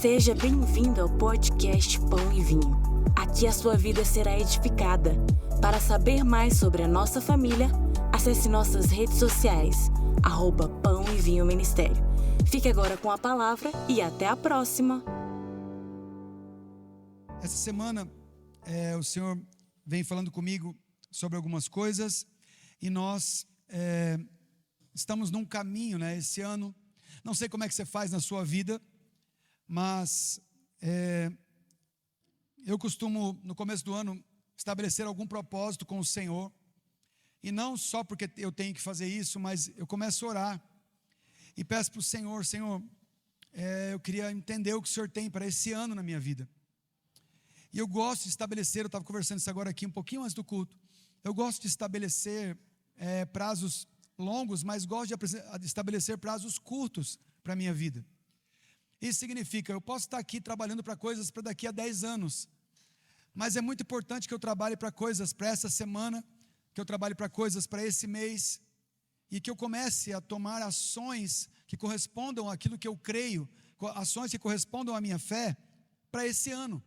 Seja bem-vindo ao podcast Pão e Vinho. Aqui a sua vida será edificada. Para saber mais sobre a nossa família, acesse nossas redes sociais, @Pão e Vinho Ministério. Fique agora com a palavra e até a próxima. Essa semana o Senhor vem falando comigo sobre algumas coisas e nós estamos num caminho, esse ano. Não sei como é que você faz na sua vida, mas eu costumo, no começo do ano, estabelecer algum propósito com o Senhor. E não só porque eu tenho que fazer isso, mas eu começo a orar e peço para o Senhor: Senhor, eu queria entender o que o Senhor tem para esse ano na minha vida. E eu gosto de estabelecer, eu estava conversando isso agora aqui um pouquinho antes do culto, eu gosto de estabelecer prazos longos, mas gosto de estabelecer prazos curtos para a minha vida. Isso significa, eu posso estar aqui trabalhando para coisas para daqui a 10 anos, mas é muito importante que eu trabalhe para coisas para essa semana, que eu trabalhe para coisas para esse mês, e que eu comece a tomar ações que correspondam àquilo que eu creio, ações que correspondam à minha fé, para esse ano.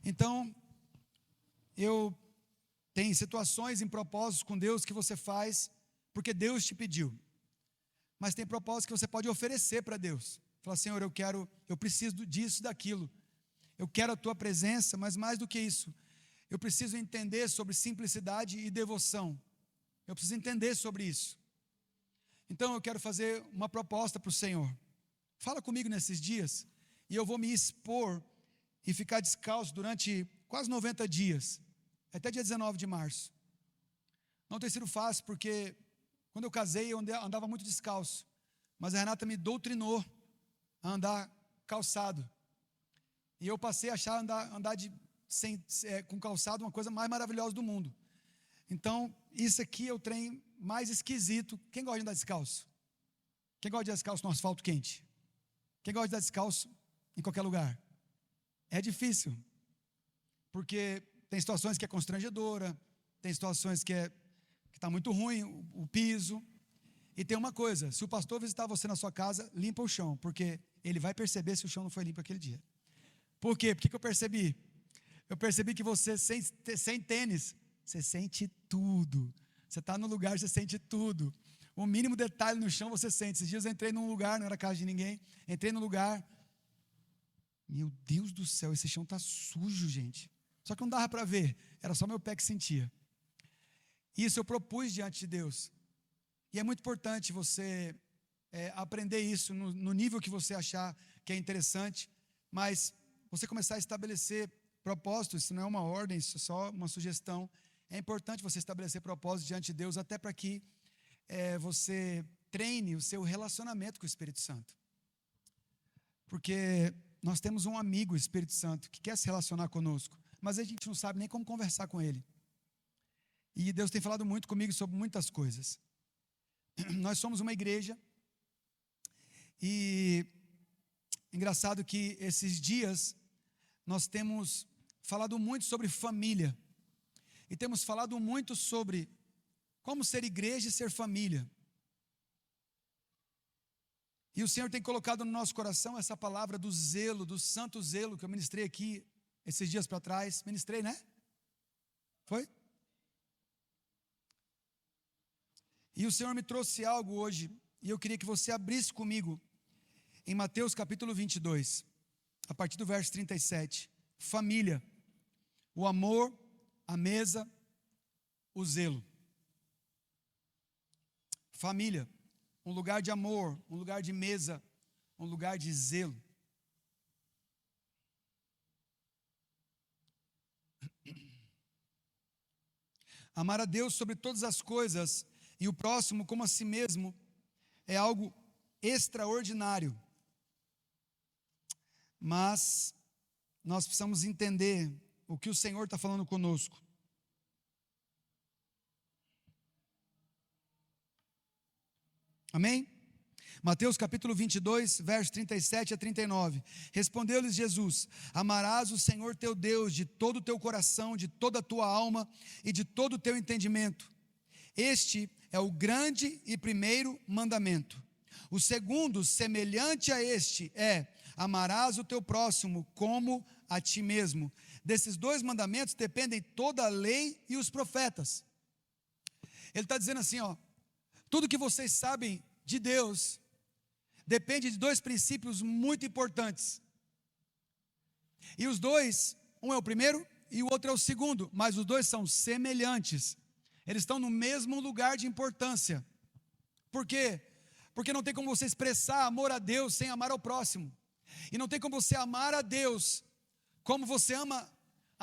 Então, eu tenho situações em propósitos com Deus que você faz porque Deus te pediu, mas tem propósitos que você pode oferecer para Deus. Falar: Senhor, eu preciso disso, daquilo, eu quero a Tua presença, mas mais do que isso, eu preciso entender sobre simplicidade e devoção, eu preciso entender sobre isso. Então eu quero fazer uma proposta para o Senhor. Fala comigo nesses dias, e eu vou me expor e ficar descalço durante quase 90 dias, até dia 19 de março. Não tem sido fácil, porque quando eu casei eu andava muito descalço, mas a Renata me doutrinou a andar calçado, e eu passei a achar andar com calçado uma coisa mais maravilhosa do mundo. Então isso aqui é o trem mais esquisito. Quem gosta de andar descalço? Quem gosta de andar descalço no asfalto quente? Quem gosta de andar descalço em qualquer lugar? É difícil, porque tem situações que é constrangedora, tem situações que está muito ruim o piso. E tem uma coisa: se o pastor visitar você na sua casa, limpa o chão, porque ele vai perceber se o chão não foi limpo aquele dia. Por quê? Porque que eu percebi? Eu percebi que você sem tênis, você sente tudo. Você está no lugar, você sente tudo. O mínimo detalhe no chão você sente. Esses dias eu entrei num lugar, não era casa de ninguém, entrei num lugar, meu Deus do céu, esse chão está sujo, gente. Só que não dava para ver, era só meu pé que sentia. Isso eu propus diante de Deus. E é muito importante você aprender isso no nível que você achar que é interessante, mas você começar a estabelecer propósitos. Isso não é uma ordem, isso é só uma sugestão. É importante você estabelecer propósitos diante de Deus, até para que você treine o seu relacionamento com o Espírito Santo. Porque nós temos um amigo, o Espírito Santo, que quer se relacionar conosco, mas a gente não sabe nem como conversar com ele. E Deus tem falado muito comigo sobre muitas coisas. Nós somos uma igreja, e engraçado que esses dias nós temos falado muito sobre família, e temos falado muito sobre como ser igreja e ser família. E o Senhor tem colocado no nosso coração essa palavra do zelo, do santo zelo, que eu ministrei aqui esses dias para trás. Ministrei, né? Foi? E o Senhor me trouxe algo hoje, e eu queria que você abrisse comigo em Mateus capítulo 22, a partir do verso 37. Família, o amor, a mesa, o zelo. Família, um lugar de amor, um lugar de mesa, um lugar de zelo. Amar a Deus sobre todas as coisas e o próximo como a si mesmo é algo extraordinário. Mas nós precisamos entender o que o Senhor está falando conosco. Amém? Mateus capítulo 22, versos 37 a 39. Respondeu-lhes Jesus: amarás o Senhor teu Deus de todo o teu coração, de toda a tua alma e de todo o teu entendimento. Este é o grande e primeiro mandamento. O segundo, semelhante a este, é: amarás o teu próximo como a ti mesmo. Desses 2 mandamentos dependem toda a lei e os profetas. Ele está dizendo assim, ó, tudo que vocês sabem de Deus depende de 2 princípios muito importantes. E os 2, um é o primeiro e o outro é o segundo, mas os 2 são semelhantes. Eles estão no mesmo lugar de importância. Por quê? Porque não tem como você expressar amor a Deus sem amar ao próximo. E não tem como você amar a Deus como você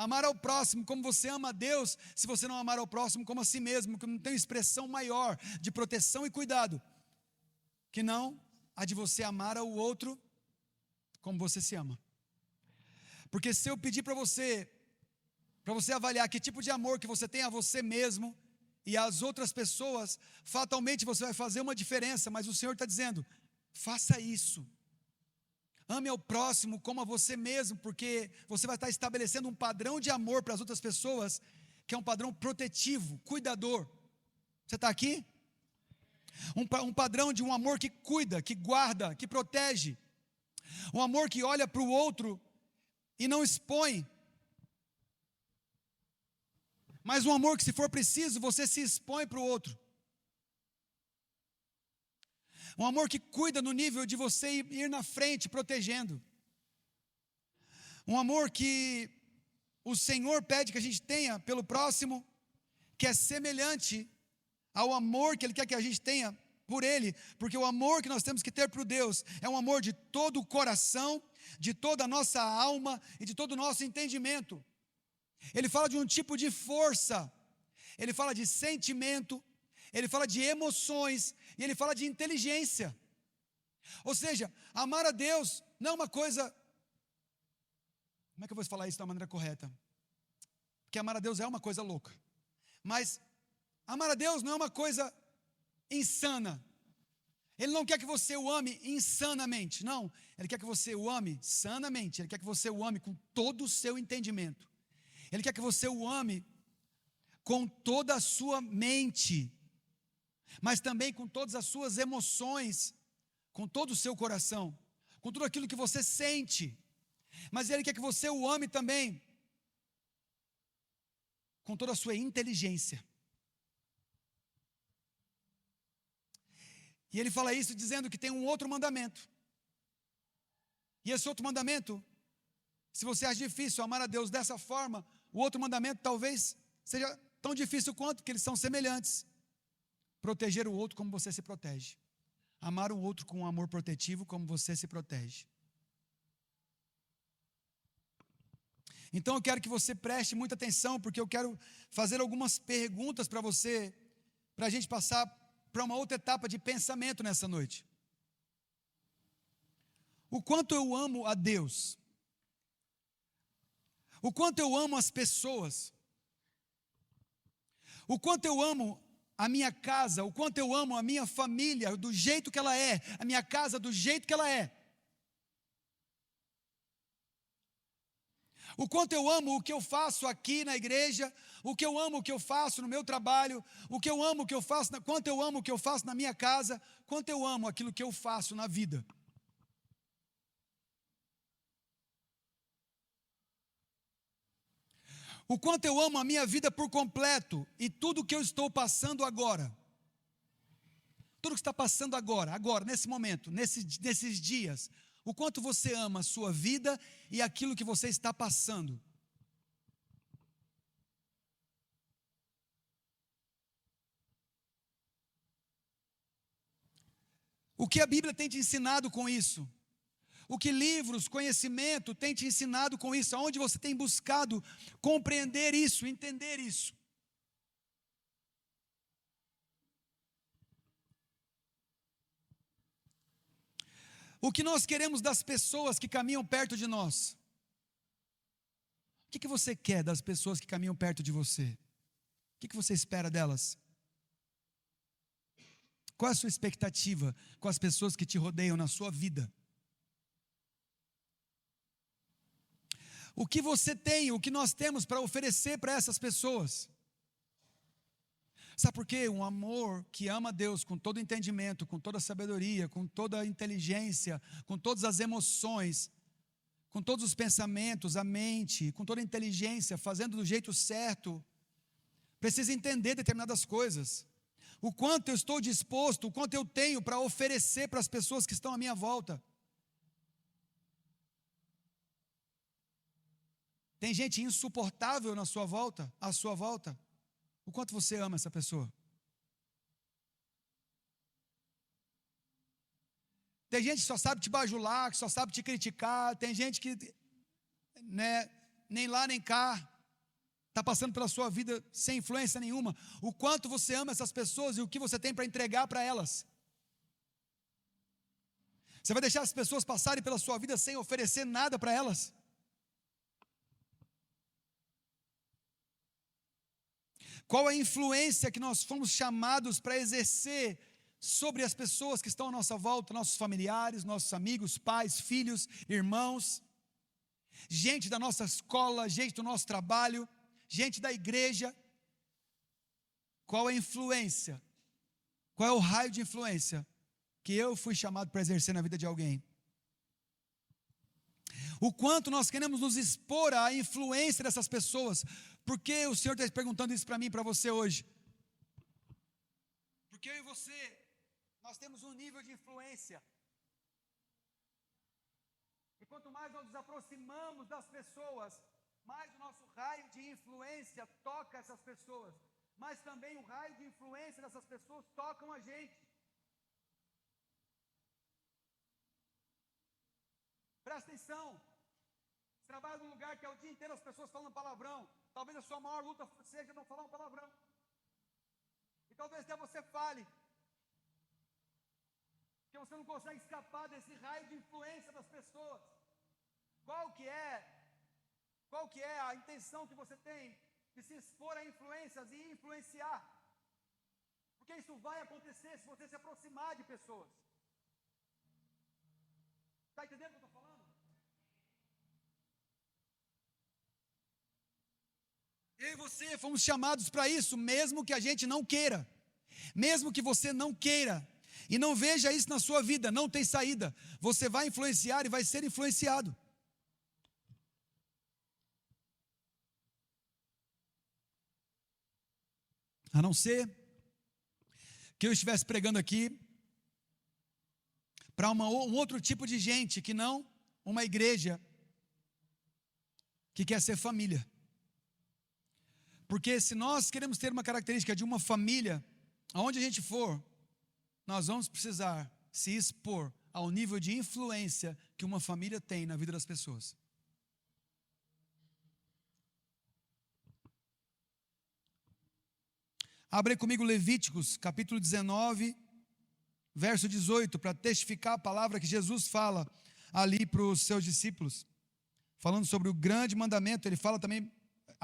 amar ao próximo, como você ama a Deus, se você não amar ao próximo como a si mesmo, que não tem expressão maior de proteção e cuidado, que não a de você amar ao outro como você se ama. Porque se eu pedir para você avaliar que tipo de amor que você tem a você mesmo e às outras pessoas, fatalmente você vai fazer uma diferença, mas o Senhor está dizendo, faça isso. Ame ao próximo como a você mesmo, porque você vai estar estabelecendo um padrão de amor para as outras pessoas, que é um padrão protetivo, cuidador. Você está aqui? Um padrão de um amor que cuida, que guarda, que protege. Um amor que olha para o outro e não expõe. Mas um amor que, se for preciso, você se expõe para o outro. Um amor que cuida no nível de você ir na frente, protegendo. Um amor que o Senhor pede que a gente tenha pelo próximo, que é semelhante ao amor que Ele quer que a gente tenha por Ele, porque o amor que nós temos que ter por Deus é um amor de todo o coração, de toda a nossa alma e de todo o nosso entendimento. Ele fala de um tipo de força, Ele fala de sentimento, Ele fala de emoções e Ele fala de inteligência. Ou seja, amar a Deus não é uma coisa... Como é que eu vou falar isso da maneira correta? Porque amar a Deus é uma coisa louca. Mas amar a Deus não é uma coisa insana. Ele não quer que você o ame insanamente. Não, Ele quer que você o ame sanamente. Ele quer que você o ame com todo o seu entendimento. Ele quer que você o ame com toda a sua mente, mas também com todas as suas emoções, com todo o seu coração, com tudo aquilo que você sente. Mas Ele quer que você o ame também com toda a sua inteligência. E Ele fala isso dizendo que tem um outro mandamento. E esse outro mandamento, se você acha difícil amar a Deus dessa forma, o outro mandamento talvez seja tão difícil quanto, porque eles são semelhantes. Proteger o outro como você se protege. Amar o outro com um amor protetivo como você se protege. Então eu quero que você preste muita atenção, porque eu quero fazer algumas perguntas para você, para a gente passar para uma outra etapa de pensamento nessa noite. O quanto eu amo a Deus? O quanto eu amo as pessoas? O quanto eu amo a minha casa? O quanto eu amo a minha família do jeito que ela é? A minha casa do jeito que ela é? O quanto eu amo o que eu faço aqui na igreja, o que eu amo o que eu faço no meu trabalho, o que eu amo o que eu faço, quanto eu amo o que eu faço na minha casa, quanto eu amo aquilo que eu faço na vida. O quanto eu amo a minha vida por completo e tudo o que eu estou passando agora. Tudo que está passando agora, nesse momento, nesses dias. O quanto você ama a sua vida e aquilo que você está passando. O que a Bíblia tem te ensinado com isso? O que livros, conhecimento tem te ensinado com isso? Aonde você tem buscado compreender isso, entender isso? O que nós queremos das pessoas que caminham perto de nós? O que você quer das pessoas que caminham perto de você? O que você espera delas? Qual é a sua expectativa com as pessoas que te rodeiam na sua vida? O que você tem, o que nós temos para oferecer para essas pessoas? Sabe por quê? Um amor que ama Deus com todo entendimento, com toda sabedoria, com toda inteligência, com todas as emoções, com todos os pensamentos, a mente, com toda a inteligência, fazendo do jeito certo, precisa entender determinadas coisas. O quanto eu estou disposto, o quanto eu tenho para oferecer para as pessoas que estão à minha volta. Tem gente insuportável na sua volta, à sua volta. O quanto você ama essa pessoa? Tem gente que só sabe te bajular, que só sabe te criticar. Tem gente que, né, nem lá nem cá, está passando pela sua vida sem influência nenhuma. O quanto você ama essas pessoas e o que você tem para entregar para elas. Você vai deixar as pessoas passarem pela sua vida sem oferecer nada para elas? Qual a influência que nós fomos chamados para exercer sobre as pessoas que estão à nossa volta, nossos familiares, nossos amigos, pais, filhos, irmãos, gente da nossa escola, gente do nosso trabalho, gente da igreja? Qual a influência? Qual é o raio de influência que eu fui chamado para exercer na vida de alguém? O quanto nós queremos nos expor à influência dessas pessoas? Porque o Senhor está perguntando isso para mim e para você hoje? Porque eu e você, nós temos um nível de influência. E quanto mais nós nos aproximamos das pessoas, mais o nosso raio de influência toca essas pessoas. Mas também o raio de influência dessas pessoas tocam a gente. Presta atenção. Você trabalha num lugar que é o dia inteiro as pessoas falando palavrão. Talvez a sua maior luta seja não falar um palavrão. E talvez até você fale. Porque você não consegue escapar desse raio de influência das pessoas. Qual que é a intenção que você tem de se expor a influências e influenciar? Porque isso vai acontecer se você se aproximar de pessoas. Está entendendo o que eu estou falando? Eu e você fomos chamados para isso, mesmo que a gente não queira. Mesmo que você não queira e não veja isso na sua vida, não tem saída. Você vai influenciar e vai ser influenciado. A não ser que eu estivesse pregando aqui para um outro tipo de gente, que não uma igreja que quer ser família. Porque se nós queremos ter uma característica de uma família, aonde a gente for, nós vamos precisar se expor ao nível de influência que uma família tem na vida das pessoas. Abre comigo Levíticos, capítulo 19, verso 18, para testificar a palavra que Jesus fala ali para os seus discípulos. Falando sobre o grande mandamento, ele fala também...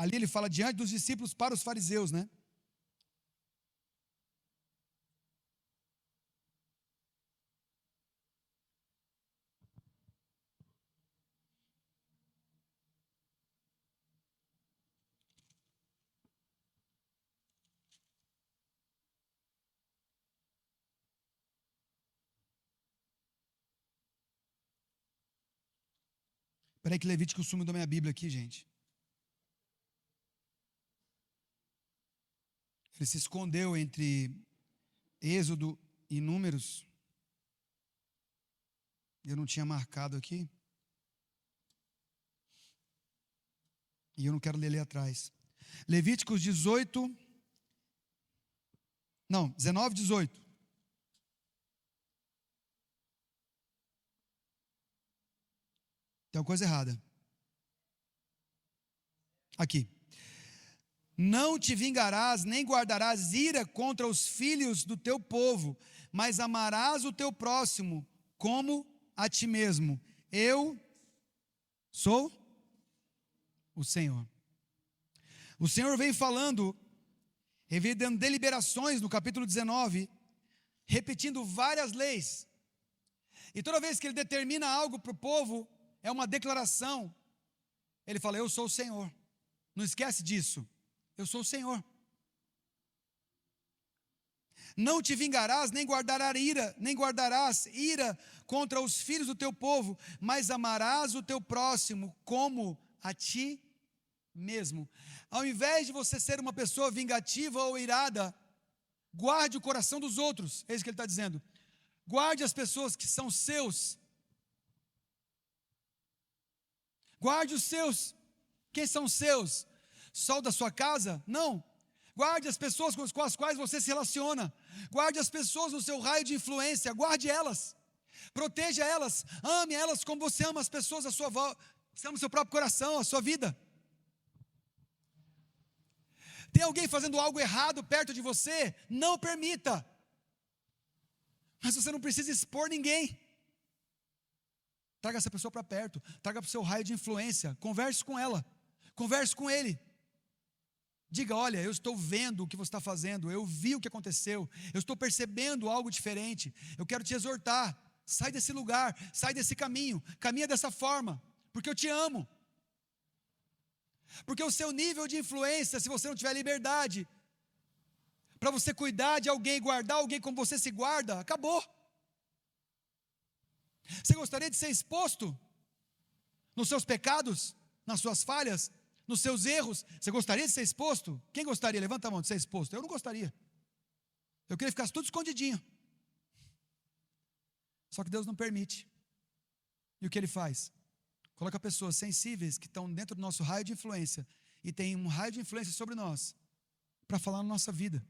Ali ele fala diante dos discípulos para os fariseus, né? Espera aí que Levítico sumiu da minha Bíblia aqui, gente. Ele se escondeu entre Êxodo e Números. Eu não tinha marcado aqui. E eu não quero ler ali atrás. Levíticos 19, 18. Tem uma coisa errada. Aqui. Não te vingarás, nem guardarás ira contra os filhos do teu povo, mas amarás o teu próximo como a ti mesmo. Eu sou o Senhor. O Senhor vem falando, vem dando deliberações no capítulo 19, repetindo várias leis. E toda vez que ele determina algo para o povo, é uma declaração. Ele fala, eu sou o Senhor. Não esquece disso. Eu sou o Senhor. Não te vingarás, nem guardarás ira contra os filhos do teu povo, mas amarás o teu próximo como a ti mesmo. Ao invés de você ser uma pessoa vingativa ou irada, guarde o coração dos outros. É isso que ele está dizendo. Guarde as pessoas que são seus. Guarde os seus. Quem são seus? Só o da sua casa? Não. Guarde as pessoas com as quais você se relaciona. Guarde as pessoas no seu raio de influência. Guarde elas. Proteja elas. Ame elas como você ama as pessoas à sua volta. Você ama o seu próprio coração, a sua vida. Tem alguém fazendo algo errado perto de você? Não permita. Mas você não precisa expor ninguém. Traga essa pessoa para perto. Traga para o seu raio de influência. Converse com ela. Converse com ele. Diga, olha, eu estou vendo o que você está fazendo. Eu vi o que aconteceu. Eu estou percebendo algo diferente. Eu quero te exortar. Sai desse lugar. Sai desse caminho. Caminha dessa forma. Porque eu te amo. Porque o seu nível de influência, se você não tiver liberdade para você cuidar de alguém, guardar alguém como você se guarda, acabou. Você gostaria de ser exposto nos seus pecados, nas suas falhas, nos seus erros? Você gostaria de ser exposto? Quem gostaria? Levanta a mão de ser exposto. Eu não gostaria. Eu queria ficar tudo escondidinho. Só que Deus não permite. E o que Ele faz? Coloca pessoas sensíveis que estão dentro do nosso raio de influência e tem um raio de influência sobre nós para falar na nossa vida.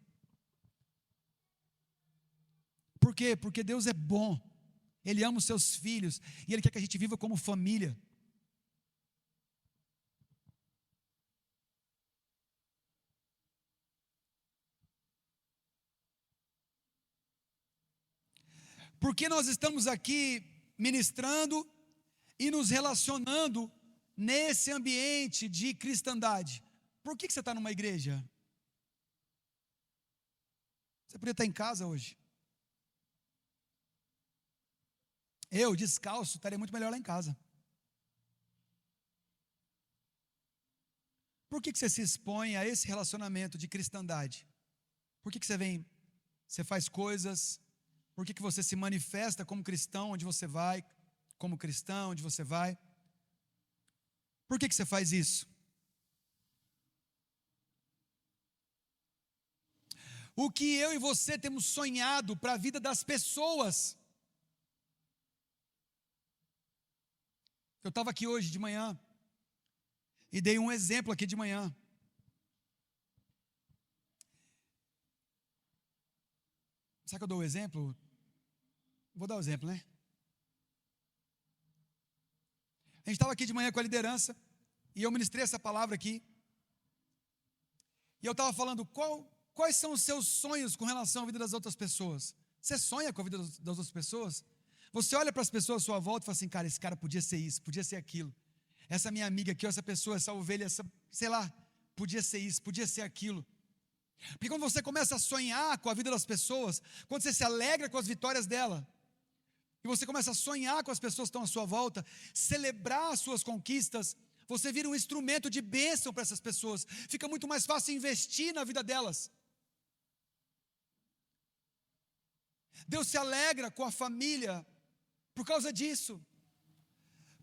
Por quê? Porque Deus é bom. Ele ama os seus filhos e Ele quer que a gente viva como família. Porque nós estamos aqui ministrando e nos relacionando nesse ambiente de cristandade. Por que você está numa igreja? Você podia estar em casa hoje. Eu, descalço, estaria muito melhor lá em casa. Por que você se expõe a esse relacionamento de cristandade? Por que você vem, você faz coisas? Por que você se manifesta como cristão onde você vai? Como cristão onde você vai? Por que você faz isso? O que eu e você temos sonhado para a vida das pessoas. Eu estava aqui hoje de manhã e dei um exemplo aqui de manhã. Será que eu dou o exemplo? Vou dar o exemplo, né? A gente estava aqui de manhã com a liderança e eu ministrei essa palavra aqui. E eu estava falando quais são os seus sonhos com relação à vida das outras pessoas. Você sonha com a vida das outras pessoas? Você olha para as pessoas à sua volta e fala assim, cara, esse cara podia ser isso, podia ser aquilo. Essa minha amiga aqui, essa pessoa, essa ovelha, sei lá, podia ser isso, podia ser aquilo. Porque quando você começa a sonhar com a vida das pessoas, quando você se alegra com as vitórias dela, e você começa a sonhar com as pessoas que estão à sua volta, celebrar as suas conquistas, você vira um instrumento de bênção para essas pessoas. Fica muito mais fácil investir na vida delas. Deus se alegra com a família por causa disso.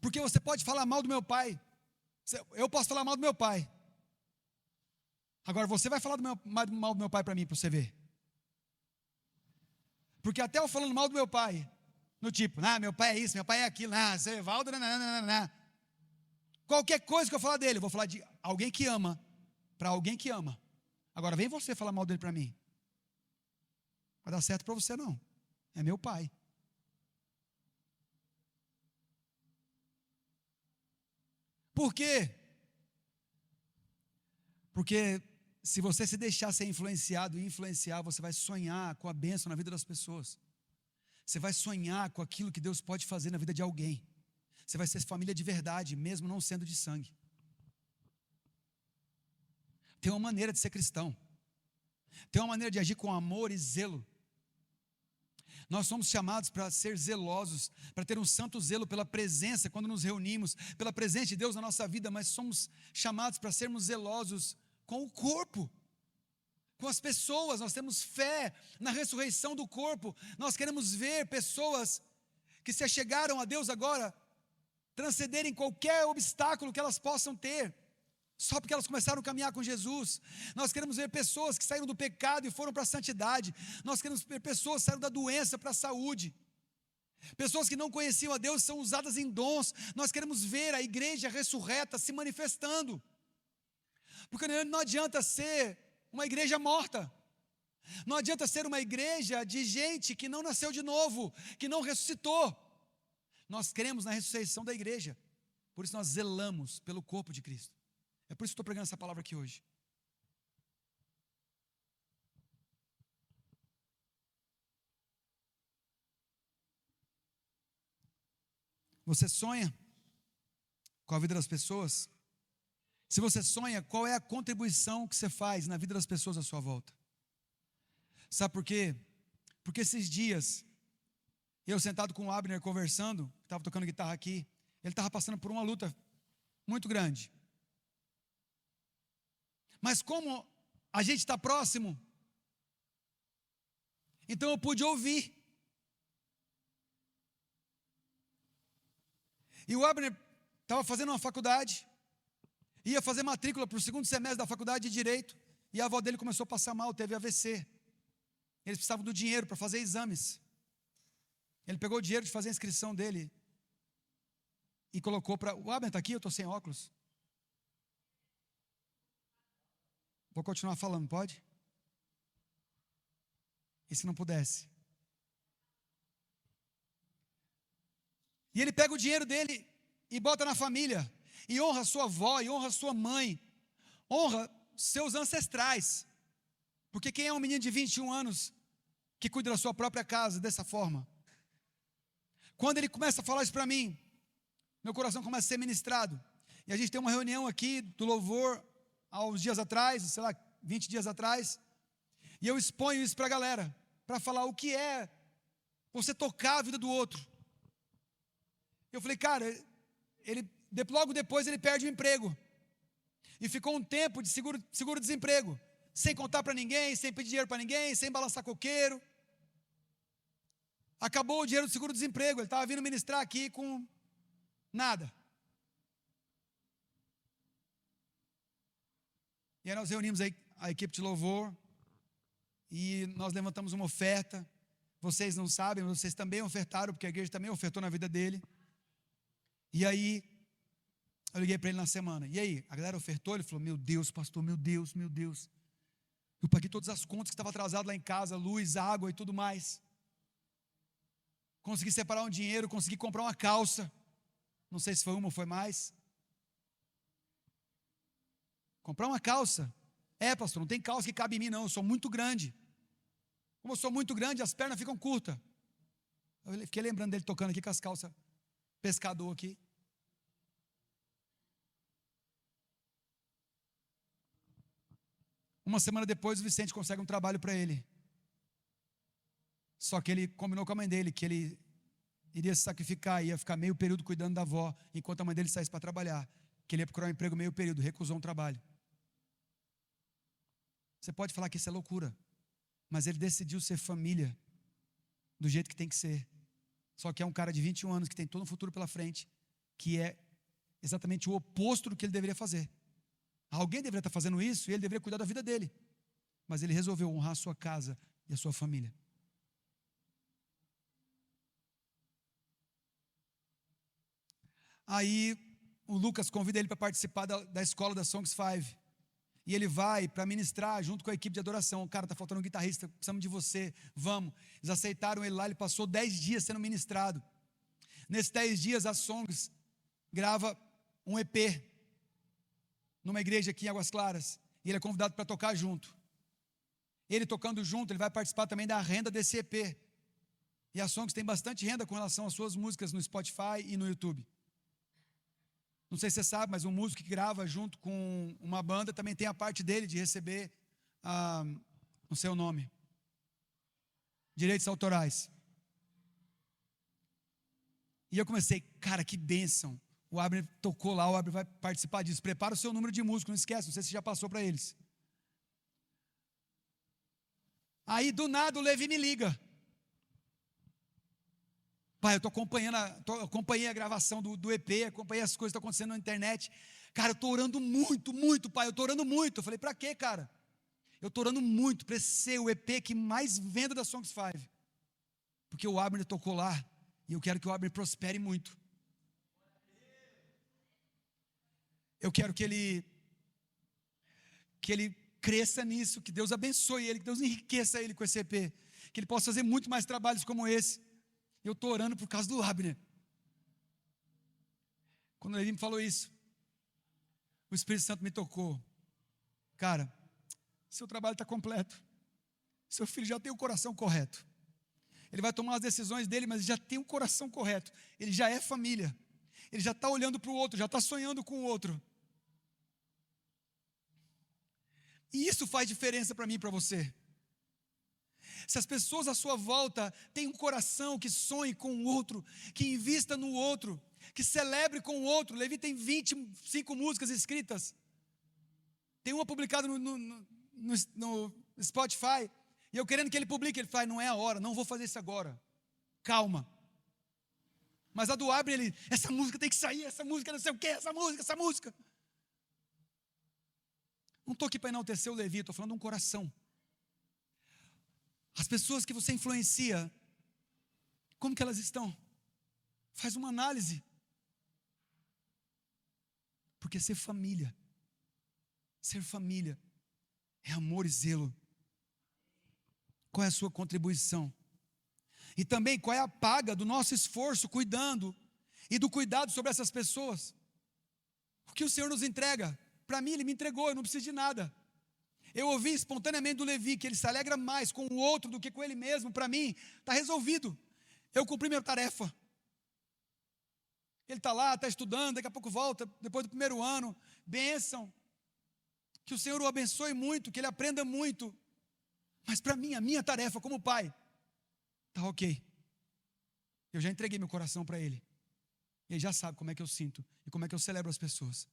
Porque você pode falar mal do meu pai. Eu posso falar mal do meu pai. Agora você vai falar mal do meu pai para mim, para você ver. Porque até eu falando mal do meu pai, no tipo, meu pai é isso, meu pai é aquilo, seu Evaldo, qualquer coisa que eu falar dele, eu vou falar de alguém que ama, para alguém que ama. Agora vem você falar mal dele para mim. Vai dar certo para você não. É meu pai. Por quê? Porque se você se deixar ser influenciado e influenciar, você vai sonhar com a bênção na vida das pessoas. Você vai sonhar com aquilo que Deus pode fazer na vida de alguém. Você vai ser família de verdade, mesmo não sendo de sangue. Tem uma maneira de ser cristão. Tem uma maneira de agir com amor e zelo. Nós somos chamados para ser zelosos, para ter um santo zelo pela presença, quando nos reunimos, pela presença de Deus na nossa vida, mas somos chamados para sermos zelosos com o corpo. com as pessoas, nós temos fé na ressurreição do corpo. Nós queremos ver pessoas que se achegaram a Deus agora transcenderem qualquer obstáculo que elas possam ter, só porque elas começaram a caminhar com Jesus. Nós queremos ver pessoas que saíram do pecado e foram para a santidade. Nós queremos ver pessoas que saíram da doença para a saúde. Pessoas que não conheciam a Deus são usadas em dons. Nós queremos ver a igreja ressurreta se manifestando. Porque não adianta ser uma igreja morta. Não adianta ser uma igreja de gente que não nasceu de novo, que não ressuscitou. Nós cremos na ressurreição da igreja. Por isso nós zelamos pelo corpo de Cristo. É por isso que estou pregando essa palavra aqui hoje. Você sonha com a vida das pessoas? Se você sonha, qual é a contribuição que você faz na vida das pessoas à sua volta? Sabe por quê? Porque esses dias, eu sentado com o Abner conversando, estava tocando guitarra aqui, ele estava passando por uma luta muito grande. Mas como a gente está próximo, então eu pude ouvir. E o Abner estava fazendo uma faculdade, ia fazer matrícula para o 2º semestre da faculdade de Direito, e a avó dele começou a passar mal, teve AVC. Eles precisavam do dinheiro para fazer exames. Ele pegou o dinheiro de fazer a inscrição dele e colocou para... O Abner está aqui, eu estou sem óculos. Vou continuar falando, pode? E se não pudesse? E ele pega o dinheiro dele e bota na família, e honra a sua avó, e honra a sua mãe, honra seus ancestrais, porque quem é um menino de 21 anos que cuida da sua própria casa dessa forma? Quando ele começa a falar isso para mim, meu coração começa a ser ministrado, e a gente tem uma reunião aqui do louvor, há uns dias atrás, sei lá, 20 dias atrás, e eu exponho isso para a galera, para falar o que é você tocar a vida do outro. Eu falei, cara, logo depois ele perde o emprego. E ficou um tempo de seguro-desemprego, sem contar para ninguém, sem pedir dinheiro para ninguém, sem balançar coqueiro. Acabou o dinheiro do seguro-desemprego, ele estava vindo ministrar aqui com nada. E aí nós reunimos a equipe de louvor, e nós levantamos uma oferta. Vocês não sabem, mas vocês também ofertaram, porque a igreja também ofertou na vida dele. E aí, eu liguei para ele na semana, e aí, a galera ofertou? Ele falou, meu Deus, pastor, meu Deus, meu Deus. Eu paguei todas as contas que estavam atrasadas lá em casa, luz, água e tudo mais. Consegui separar um dinheiro, consegui comprar uma calça. Não sei se foi uma ou foi mais. Comprar uma calça? É, pastor, não tem calça que cabe em mim não, eu sou muito grande. Como eu sou muito grande, as pernas ficam curtas. Eu fiquei lembrando dele tocando aqui com as calças pescador aqui. Uma semana depois o Vicente consegue um trabalho para ele. Só que ele combinou com a mãe dele que ele iria se sacrificar, ia ficar meio período cuidando da avó, enquanto a mãe dele saísse para trabalhar. Que ele ia procurar um emprego meio período, recusou um trabalho. Você pode falar que isso é loucura, mas ele decidiu ser família do jeito que tem que ser. Só que é um cara de 21 anos que tem todo um futuro pela frente, que é exatamente o oposto do que ele deveria fazer. Alguém deveria estar fazendo isso e ele deveria cuidar da vida dele. Mas ele resolveu honrar a sua casa e a sua família. Aí o Lucas convida ele para participar da escola da Songs 5. E ele vai para ministrar junto com a equipe de adoração. Cara, está faltando um guitarrista, precisamos de você, vamos. Eles aceitaram ele lá, ele passou 10 dias sendo ministrado. Nesses 10 dias a Songs grava um EP numa igreja aqui em Águas Claras, e ele é convidado para tocar junto. Ele tocando junto, ele vai participar também da renda desse EP. E a Songs tem bastante renda com relação às suas músicas no Spotify e no YouTube. Não sei se você sabe, mas um músico que grava junto com uma banda também tem a parte dele de receber o seu nome, direitos autorais. E eu comecei, cara, que bênção. O Abner tocou lá, o Abner vai participar disso. Prepara o seu número de músico, não esquece, não sei se já passou para eles. Aí do nada o Levi me liga. Pai, eu acompanhei a gravação do EP, acompanhei as coisas que estão acontecendo na internet. Cara, eu estou orando muito, muito, pai, eu estou orando muito. Eu falei, para quê, cara? Eu estou orando muito para esse ser o EP que mais venda da Songs 5. Porque o Abner tocou lá, e eu quero que o Abner prospere muito. Eu quero que ele cresça nisso, que Deus abençoe ele, que Deus enriqueça ele com esse EP, que ele possa fazer muito mais trabalhos como esse. Eu estou orando por causa do Abner. Quando ele me falou isso, o Espírito Santo me tocou. Cara, seu trabalho está completo. Seu filho já tem o coração correto. Ele vai tomar as decisões dele, mas ele já tem o coração correto. Ele já é família. Ele já está olhando para o outro, já está sonhando com o outro. E isso faz diferença para mim e para você. Se as pessoas à sua volta têm um coração que sonhe com o outro, que invista no outro, que celebre com o outro. Levi tem 25 músicas escritas. Tem uma publicada no Spotify. E eu querendo que ele publique, ele fala, não é a hora, não vou fazer isso agora. Calma. Mas a do Abner, essa música tem que sair, essa música não sei o que, essa música. Não estou aqui para enaltecer o Levi, estou falando de um coração. As pessoas que você influencia, como que elas estão? Faz uma análise. Porque ser família é amor e zelo. Qual é a sua contribuição? E também qual é a paga do nosso esforço cuidando e do cuidado sobre essas pessoas? O que o Senhor nos entrega? Para mim Ele me entregou, eu não preciso de nada. Eu ouvi espontaneamente do Levi que ele se alegra mais com o outro do que com ele mesmo. Para mim, está resolvido. Eu cumpri minha tarefa. Ele está lá, está estudando, daqui a pouco volta, depois do primeiro ano. Bênção. Que o Senhor o abençoe muito, que ele aprenda muito. Mas para mim, a minha tarefa como pai, está ok. Eu já entreguei meu coração para ele. E ele já sabe como é que eu sinto e como é que eu celebro as pessoas.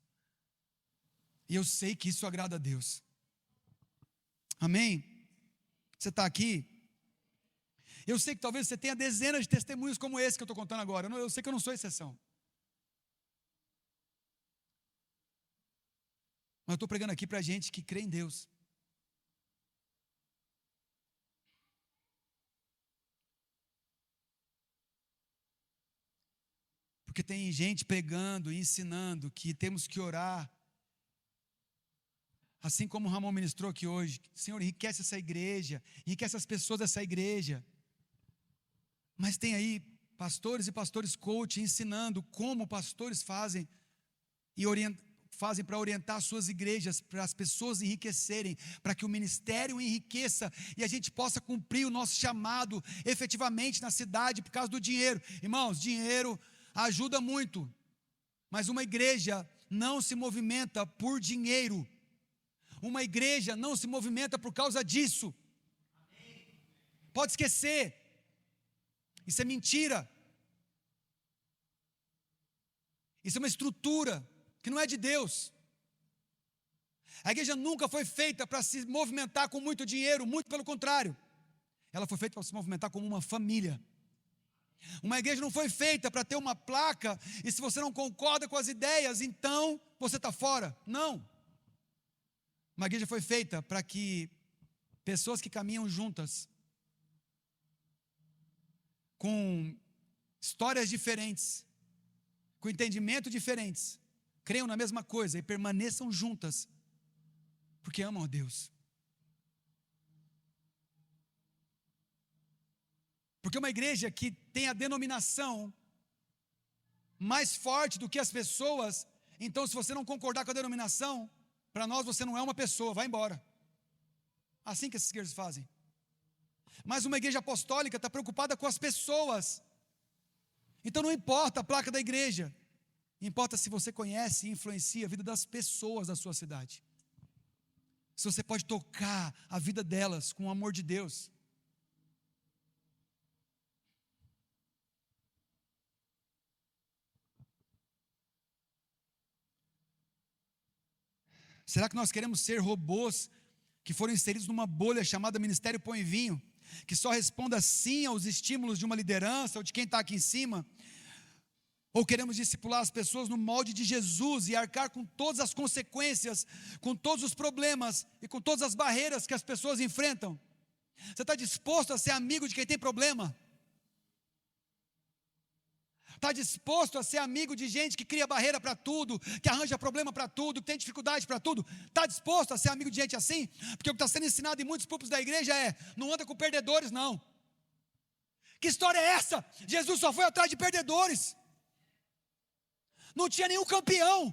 E eu sei que isso agrada a Deus. Amém? Você está aqui? Eu sei que talvez você tenha dezenas de testemunhos como esse que eu estou contando agora. Eu sei que eu não sou exceção. Mas eu estou pregando aqui para gente que crê em Deus. Porque tem gente pregando e ensinando que temos que orar. Assim como o Ramon ministrou aqui hoje, Senhor, enriquece essa igreja, enriquece as pessoas dessa igreja. Mas tem aí pastores e pastores coach ensinando como pastores fazem para orientar suas igrejas, para as pessoas enriquecerem, para que o ministério enriqueça e a gente possa cumprir o nosso chamado efetivamente na cidade por causa do dinheiro. Irmãos, dinheiro ajuda muito, mas uma igreja não se movimenta por dinheiro. Uma igreja não se movimenta por causa disso. Pode esquecer. Isso é mentira. Isso é uma estrutura que não é de Deus. A igreja nunca foi feita para se movimentar com muito dinheiro, muito pelo contrário. Ela foi feita para se movimentar como uma família. Uma igreja não foi feita para ter uma placa e se você não concorda com as ideias, então você está fora. Não. Uma igreja foi feita para que pessoas que caminham juntas, com histórias diferentes, com entendimento diferentes, creiam na mesma coisa e permaneçam juntas, porque amam a Deus. Porque uma igreja que tem a denominação mais forte do que as pessoas, então se você não concordar com a denominação, para nós você não é uma pessoa, vai embora. Assim que essas igrejas fazem. Mas uma igreja apostólica está preocupada com as pessoas. Então não importa a placa da igreja, importa se você conhece e influencia a vida das pessoas da sua cidade. Se você pode tocar a vida delas com o amor de Deus. Será que nós queremos ser robôs que foram inseridos numa bolha chamada Ministério Pão e Vinho, que só responda sim aos estímulos de uma liderança ou de quem está aqui em cima, ou queremos discipular as pessoas no molde de Jesus e arcar com todas as consequências, com todos os problemas e com todas as barreiras que as pessoas enfrentam? Você está disposto a ser amigo de quem tem problema? Está disposto a ser amigo de gente que cria barreira para tudo, que arranja problema para tudo, que tem dificuldade para tudo? Está disposto a ser amigo de gente assim? Porque o que está sendo ensinado em muitos púlpitos da igreja é: não anda com perdedores, não. Que história é essa? Jesus só foi atrás de perdedores. Não tinha nenhum campeão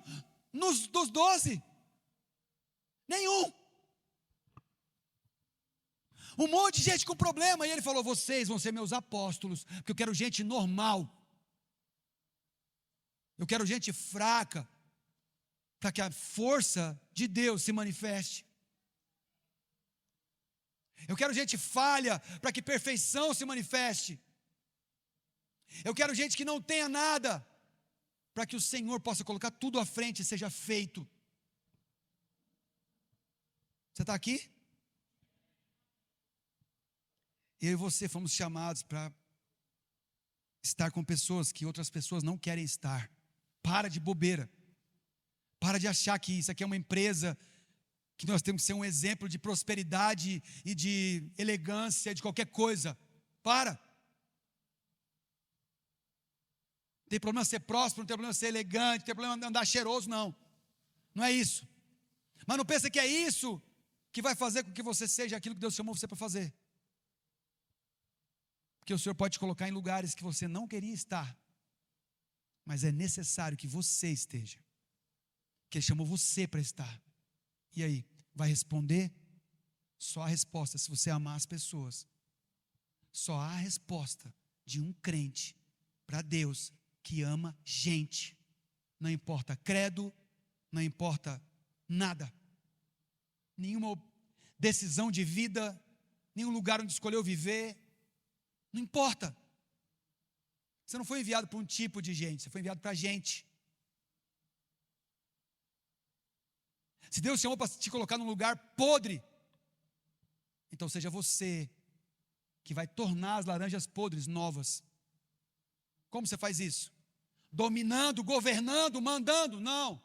dos 12. Nenhum. Um monte de gente com problema. E ele falou: vocês vão ser meus apóstolos, porque eu quero gente normal. Eu quero gente fraca, para que a força de Deus se manifeste. Eu quero gente falha, para que perfeição se manifeste. Eu quero gente que não tenha nada, para que o Senhor possa colocar tudo à frente e seja feito. Você está aqui? Eu e você fomos chamados para estar com pessoas que outras pessoas não querem estar. Para de bobeira. Para de achar que isso aqui é uma empresa, que nós temos que ser um exemplo de prosperidade e de elegância, de qualquer coisa. Para. Não tem problema ser próspero, não tem problema ser elegante, não tem problema andar cheiroso, não. Não é isso. Mas não pensa que é isso que vai fazer com que você seja aquilo que Deus chamou você para fazer. Porque o Senhor pode te colocar em lugares que você não queria estar, mas é necessário que você esteja, que Ele chamou você para estar. E aí, vai responder? Só a resposta se você amar as pessoas. Só há a resposta de um crente para Deus que ama gente. Não importa credo, não importa nada, nenhuma decisão de vida, nenhum lugar onde escolheu viver, não importa. Você não foi enviado para um tipo de gente, você foi enviado para gente. Se Deus chamou para te colocar num lugar podre, então seja você que vai tornar as laranjas podres novas. Como você faz isso? Dominando, governando, mandando? Não.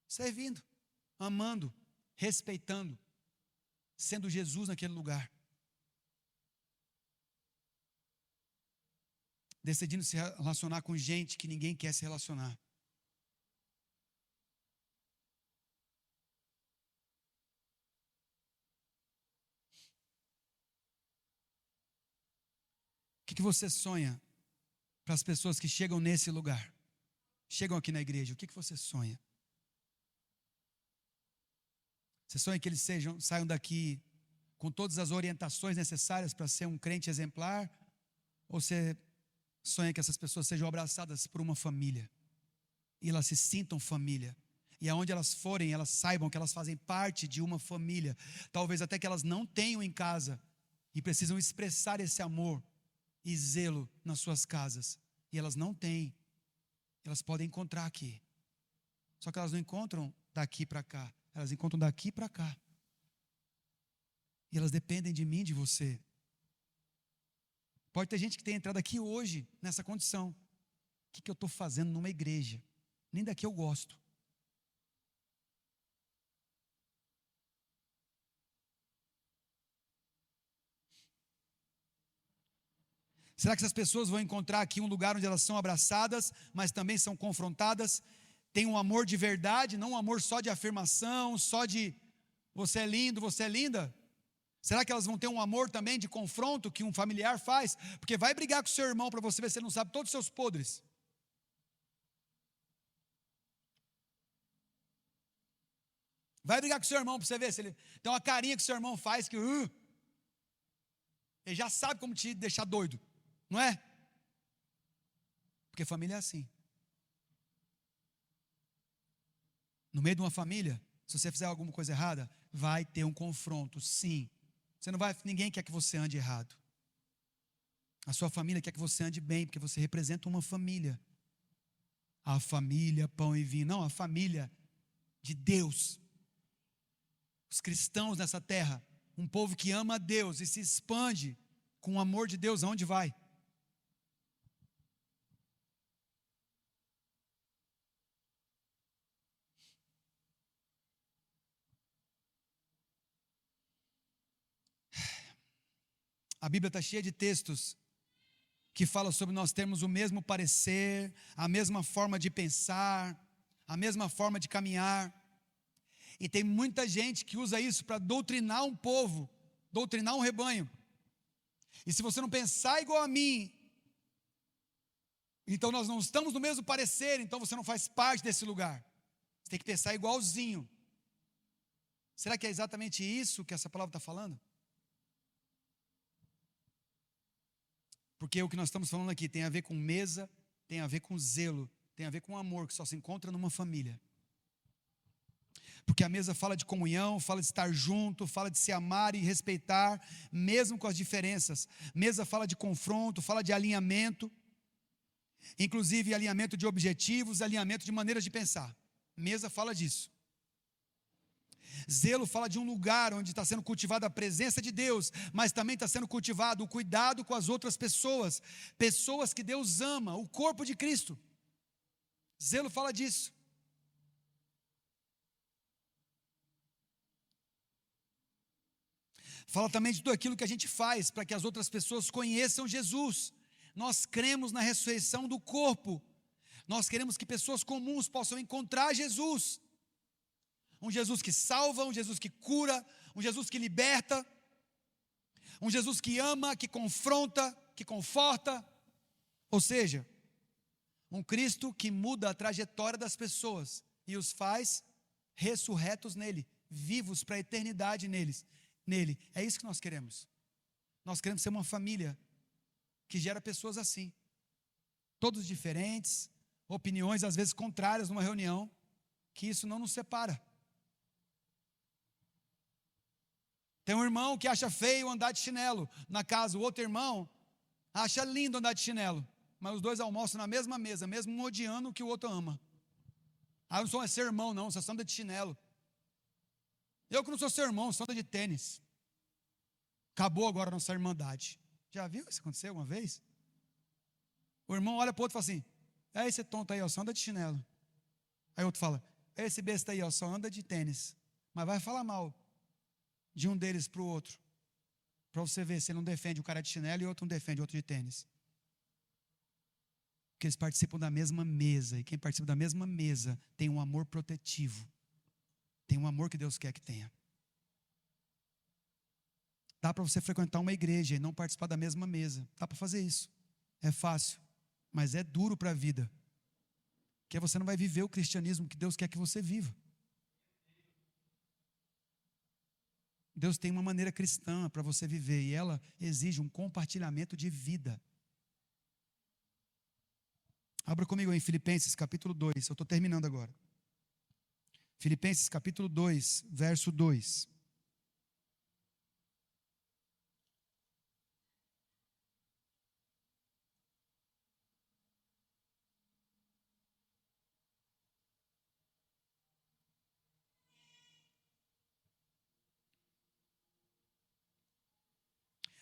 Servindo, amando, respeitando, sendo Jesus naquele lugar. Decidindo se relacionar com gente que ninguém quer se relacionar. O que você sonha para as pessoas que chegam nesse lugar? Chegam aqui na igreja, o que você sonha? Você sonha que eles saiam daqui com todas as orientações necessárias para ser um crente exemplar? Ou você sonha que essas pessoas sejam abraçadas por uma família, e elas se sintam família, e aonde elas forem, elas saibam que elas fazem parte de uma família, talvez até que elas não tenham em casa, e precisam expressar esse amor e zelo nas suas casas, e elas não têm, elas podem encontrar aqui, só que elas não encontram daqui para cá, elas encontram daqui para cá, e elas dependem de mim, de você. Pode ter gente que tenha entrado aqui hoje nessa condição. O que eu estou fazendo numa igreja? Nem daqui eu gosto. Será que essas pessoas vão encontrar aqui um lugar onde elas são abraçadas, mas também são confrontadas? Tem um amor de verdade, não um amor só de afirmação, só de você é lindo, você é linda? Será que elas vão ter um amor também de confronto que um familiar faz? Porque vai brigar com o seu irmão para você ver se ele não sabe todos os seus podres. Vai brigar com o seu irmão para você ver se ele tem uma carinha que o seu irmão faz que ele já sabe como te deixar doido, não é? Porque família é assim. No meio de uma família, se você fizer alguma coisa errada, vai ter um confronto, sim. Ninguém quer que você ande errado. A sua família quer que você ande bem, porque você representa uma família. A família, pão e vinho. Não, a família de Deus. os cristãos nessa terra, um povo que ama a Deus e se expande com o amor de Deus, aonde vai? A Bíblia está cheia de textos que falam sobre nós termos o mesmo parecer, a mesma forma de pensar, a mesma forma de caminhar. E tem muita gente que usa isso para doutrinar um povo, doutrinar um rebanho. E se você não pensar igual a mim, então nós não estamos no mesmo parecer, então você não faz parte desse lugar. Você tem que pensar igualzinho. Será que é exatamente isso que essa palavra está falando? Porque o que nós estamos falando aqui tem a ver com mesa, tem a ver com zelo, tem a ver com amor, que só se encontra numa família. Porque a mesa fala de comunhão, fala de estar junto, fala de se amar e respeitar, mesmo com as diferenças. Mesa fala de confronto, fala de alinhamento, inclusive alinhamento de objetivos, alinhamento de maneiras de pensar. Mesa fala disso. Zelo fala de um lugar onde está sendo cultivada a presença de Deus, mas também está sendo cultivado o cuidado com as outras pessoas, pessoas que Deus ama, o corpo de Cristo. Zelo fala disso. Fala também de tudo aquilo que a gente faz para que as outras pessoas conheçam Jesus. Nós cremos na ressurreição do corpo. Nós queremos que pessoas comuns possam encontrar Jesus. Um Jesus que salva, um Jesus que cura, um Jesus que liberta, um Jesus que ama, que confronta, que conforta. Ou seja, um Cristo que muda a trajetória das pessoas e os faz ressurretos nele, vivos para a eternidade nele. É isso que nós queremos. Nós queremos ser uma família que gera pessoas assim, todos diferentes, opiniões às vezes contrárias numa reunião, que isso não nos separa. Tem um irmão que acha feio andar de chinelo na casa, o outro irmão acha lindo andar de chinelo, mas os dois almoçam na mesma mesa, mesmo um odiando o que o outro ama. Ah, eu não sou seu irmão não, você anda de chinelo. Eu que não sou seu irmão, você anda de tênis. Acabou agora a nossa irmandade. Já viu isso acontecer alguma vez? O irmão olha para o outro e fala assim: é esse tonto aí, ó, só anda de chinelo. Aí o outro fala: é esse besta aí, ó, só anda de tênis. Mas vai falar mal de um deles para o outro, para você ver se ele não defende o cara de chinelo e o outro não defende o outro de tênis. Porque eles participam da mesma mesa, e quem participa da mesma mesa tem um amor protetivo, tem um amor que Deus quer que tenha. Dá para você frequentar uma igreja e não participar da mesma mesa, dá para fazer isso, é fácil, mas é duro para a vida, porque você não vai viver o cristianismo que Deus quer que você viva. Deus tem uma maneira cristã para você viver, e ela exige um compartilhamento de vida. Abra comigo em Filipenses capítulo 2, eu estou terminando agora. Filipenses capítulo 2, verso 2.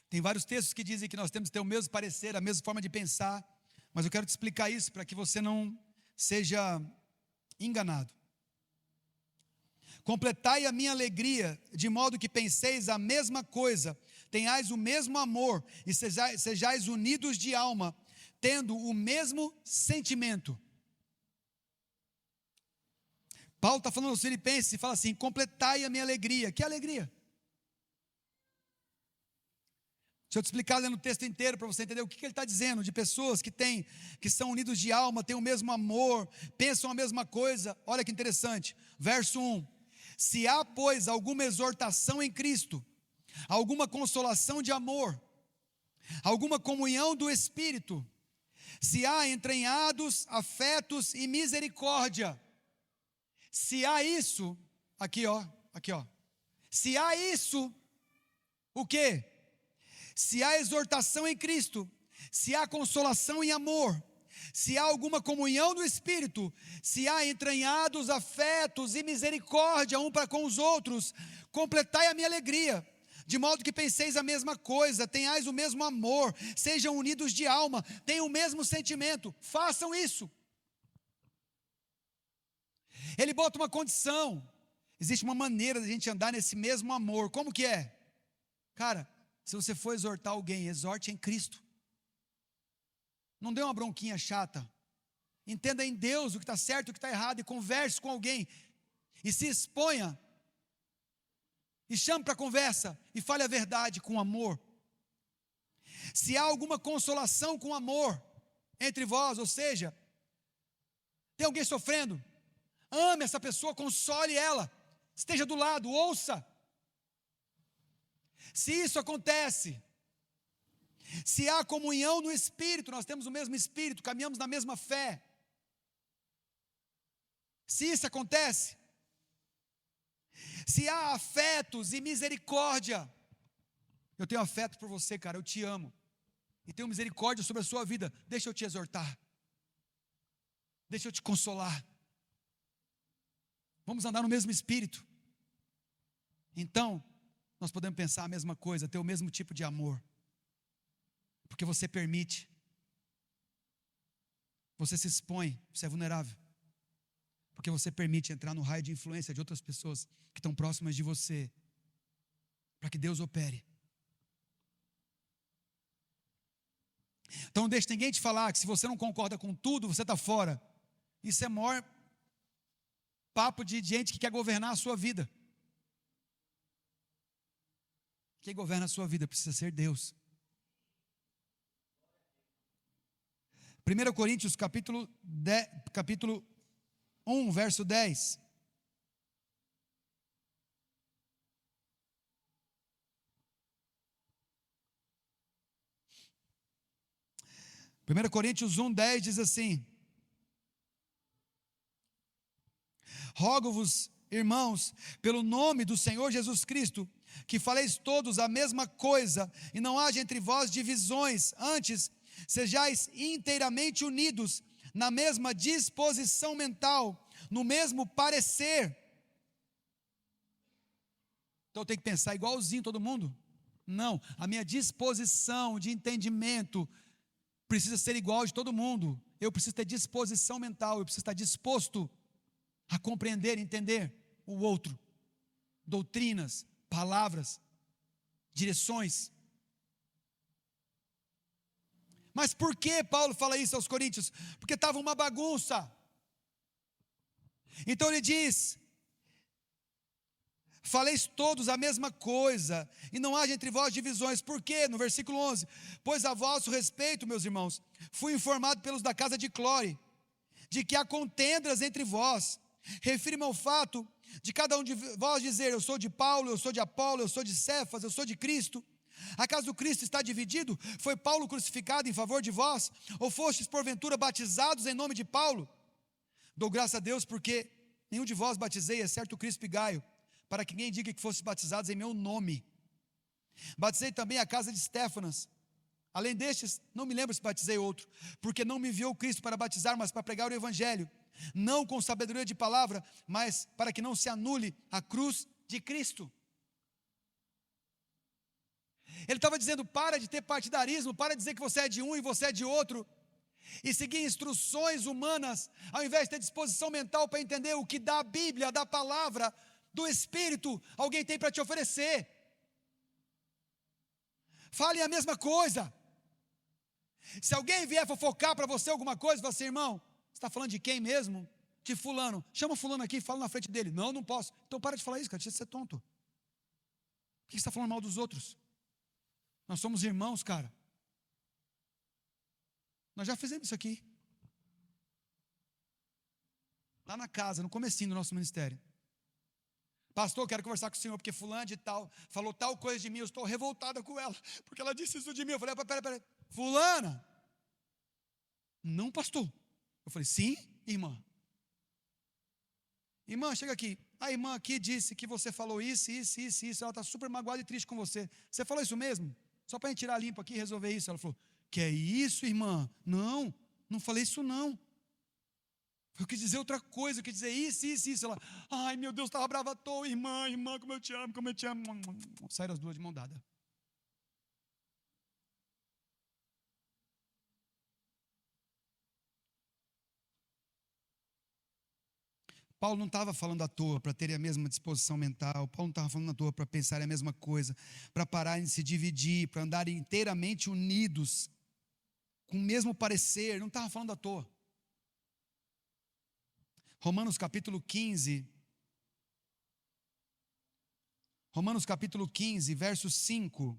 Tem vários textos que dizem que nós temos que ter o mesmo parecer, a mesma forma de pensar, mas eu quero te explicar isso para que você não seja enganado. Completai a minha alegria, de modo que penseis a mesma coisa, tenhais o mesmo amor e sejais unidos de alma, tendo o mesmo sentimento. Paulo está falando aos Filipenses e fala assim: completai a minha alegria. Que alegria? Deixa eu te explicar lendo o texto inteiro para você entender o que ele está dizendo, de pessoas que são unidos de alma, têm o mesmo amor, pensam a mesma coisa. Olha que interessante, verso 1: se há, pois, alguma exortação em Cristo, alguma consolação de amor, alguma comunhão do Espírito, se há entranhados afetos e misericórdia, se há isso, aqui ó, se há isso, o quê? Se há exortação em Cristo, se há consolação em amor, Se há alguma comunhão do Espírito, se há entranhados afetos e misericórdia um para com os outros, completai a minha alegria, de modo que penseis a mesma coisa, tenhais o mesmo amor, sejam unidos de alma, tenham o mesmo sentimento, façam isso. Ele bota uma condição, existe uma maneira de a gente andar nesse mesmo amor, como que é? Cara, se você for exortar alguém, exorte em Cristo. Não dê uma bronquinha chata. Entenda em Deus o que está certo e o que está errado, e converse com alguém, e se exponha, e chame para conversa, e fale a verdade com amor. Se há alguma consolação com amor entre vós, ou seja, tem alguém sofrendo, ame essa pessoa, console ela, esteja do lado, ouça. Se isso acontece, se há comunhão no Espírito, nós temos o mesmo Espírito, caminhamos na mesma fé. Se isso acontece, se há afetos e misericórdia, eu tenho afeto por você, cara, eu te amo, e tenho misericórdia sobre a sua vida, deixa eu te exortar, deixa eu te consolar, vamos andar no mesmo Espírito. Então, nós podemos pensar a mesma coisa, ter o mesmo tipo de amor, porque você permite, você se expõe, você é vulnerável, porque você permite entrar no raio de influência de outras pessoas que estão próximas de você, para que Deus opere. Então não deixe ninguém te falar que se você não concorda com tudo, você está fora. Isso é maior papo de gente que quer governar a sua vida. Quem governa a sua vida precisa ser Deus. 1 Coríntios capítulo 1, verso 10. Coríntios 1, 10 diz assim: rogo-vos, irmãos, pelo nome do Senhor Jesus Cristo, que faleis todos a mesma coisa, e não haja entre vós divisões, antes sejais inteiramente unidos, na mesma disposição mental, no mesmo parecer. Então eu tenho que pensar igualzinho todo mundo? Não, a minha disposição de entendimento precisa ser igual de todo mundo. Eu preciso ter disposição mental, eu preciso estar disposto a compreender e entender o outro, doutrinas, palavras, direções. Mas por que Paulo fala isso aos coríntios? Porque estava uma bagunça. Então ele diz: faleis todos a mesma coisa, e não haja entre vós divisões. Por quê? No versículo 11: pois a vosso respeito, meus irmãos, fui informado pelos da casa de Clore, de que há contendas entre vós. Refiro-me ao fato de cada um de vós dizer: eu sou de Paulo, eu sou de Apolo, eu sou de Cefas, eu sou de Cristo. Acaso Cristo está dividido? Foi Paulo crucificado em favor de vós? Ou fostes porventura batizados em nome de Paulo? Dou graças a Deus porque nenhum de vós batizei, exceto Crispo e Gaio, para que ninguém diga que fostes batizados em meu nome. Batizei também a casa de Estéfanas. Além destes, não me lembro se batizei outro, porque não me enviou Cristo para batizar, mas para pregar o Evangelho, não com sabedoria de palavra, mas para que não se anule a cruz de Cristo. Ele estava dizendo: para de ter partidarismo, para de dizer que você é de um e você é de outro, e seguir instruções humanas, ao invés de ter disposição mental para entender o que da Bíblia, da palavra, do Espírito, alguém tem para te oferecer. Falem a mesma coisa. Se alguém vier fofocar para você alguma coisa, você: irmão, você está falando de quem mesmo? De fulano. Chama fulano aqui e fala na frente dele. Não, não posso. Então para de falar isso, cara, deixa de ser tonto. Por que você está falando mal dos outros? Nós somos irmãos, cara. Nós já fizemos isso aqui. Lá na casa, no comecinho do nosso ministério. Pastor, eu quero conversar com o senhor, porque fulano de tal falou tal coisa de mim, eu estou revoltada com ela, porque ela disse isso de mim. Eu falei: peraí, fulana? Não, pastor. Eu falei: sim, irmã. Irmã, chega aqui. A irmã aqui disse que você falou isso. Ela está super magoada e triste com você. Você falou isso mesmo? Só para a gente tirar limpo aqui e resolver isso. Ela falou: que é isso, irmã? Não. Não falei isso não. Eu quis dizer outra coisa, eu quis dizer isso. Ela, ai meu Deus, estava brava à toa, irmã, como eu te amo, como eu te amo. Saíram as duas de mão dada. Paulo não estava falando à toa para ter a mesma disposição mental. Paulo não estava falando à toa para pensar a mesma coisa, para pararem de se dividir, para andarem inteiramente unidos, com o mesmo parecer. Não estava falando à toa. Romanos capítulo 15, verso 5.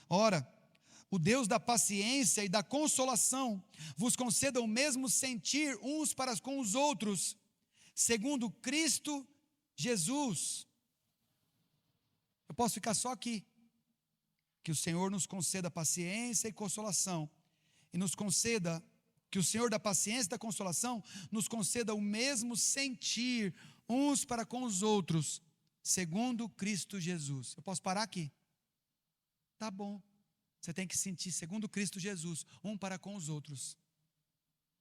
Ora, o Deus da paciência e da consolação vos conceda o mesmo sentir uns para com os outros, segundo Cristo Jesus. Eu posso ficar só aqui. Que o Senhor nos conceda paciência e consolação, e nos conceda, que o Senhor da paciência e da consolação nos conceda o mesmo sentir uns para com os outros, segundo Cristo Jesus. Eu posso parar aqui? Tá bom. Você tem que sentir, segundo Cristo Jesus, um para com os outros.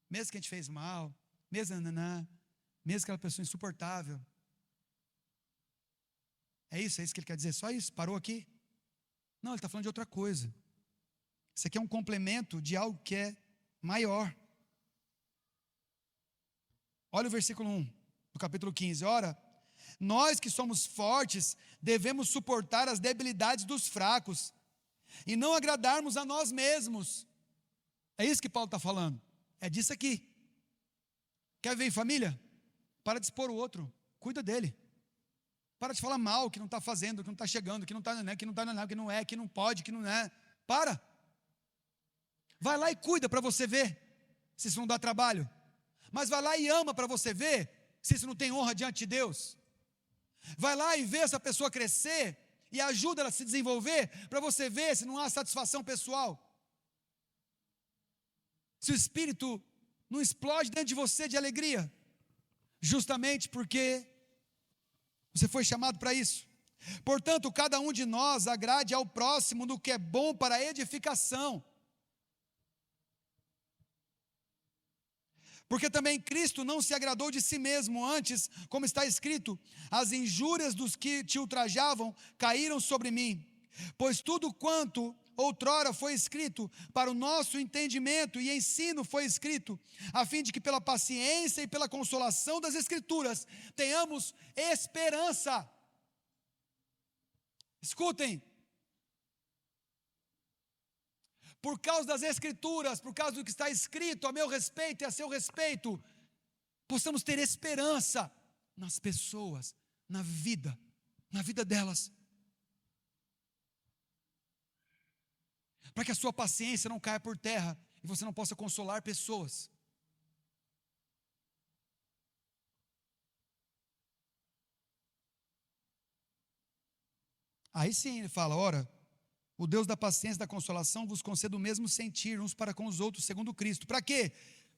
Mesmo que a gente fez mal, mesmo aquela pessoa insuportável. É isso que ele quer dizer? Só isso? Parou aqui? Não, ele está falando de outra coisa. Isso aqui é um complemento de algo que é maior. Olha o versículo 1 do capítulo 15. Ora, nós que somos fortes, devemos suportar as debilidades dos fracos, e não agradarmos a nós mesmos. É isso que Paulo está falando. É disso aqui. Quer ver em família? Para de expor o outro. Cuida dele. Para de falar mal, que não está fazendo, que não está chegando, que não está, que não é, que não pode, que não é. Para. Vai lá e cuida para você ver se isso não dá trabalho. Mas vai lá e ama para você ver se isso não tem honra diante de Deus. Vai lá e vê essa pessoa crescer e ajuda ela a se desenvolver para você ver se não há satisfação pessoal. Se o Espírito não explode dentro de você de alegria, justamente porque você foi chamado para isso. Portanto, cada um de nós agrade ao próximo no que é bom para a edificação. Porque também Cristo não se agradou de si mesmo, antes, como está escrito, as injúrias dos que te ultrajavam caíram sobre mim. Pois tudo quanto outrora foi escrito para o nosso entendimento e ensino foi escrito, a fim de que pela paciência e pela consolação das Escrituras tenhamos esperança. Escutem. Por causa das Escrituras, por causa do que está escrito a meu respeito e a seu respeito, possamos ter esperança nas pessoas, na vida delas. Para que a sua paciência não caia por terra e você não possa consolar pessoas. Aí sim ele fala, ora, o Deus da paciência e da consolação vos conceda o mesmo sentir uns para com os outros, segundo Cristo. Para quê?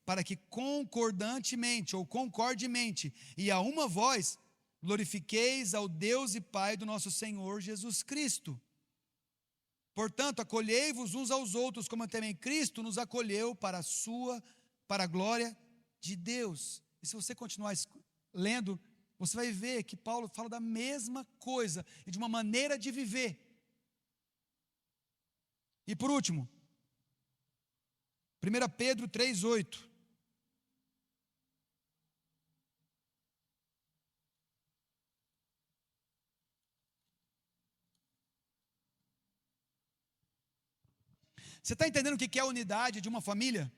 Para que concordantemente ou concordemente e a uma voz glorifiqueis ao Deus e Pai do nosso Senhor Jesus Cristo. Portanto, acolhei-vos uns aos outros, como também Cristo nos acolheu para a glória de Deus. E se você continuar lendo, você vai ver que Paulo fala da mesma coisa e de uma maneira de viver. E por último, 1 Pedro 3,8. Você está entendendo o que é a unidade de uma família?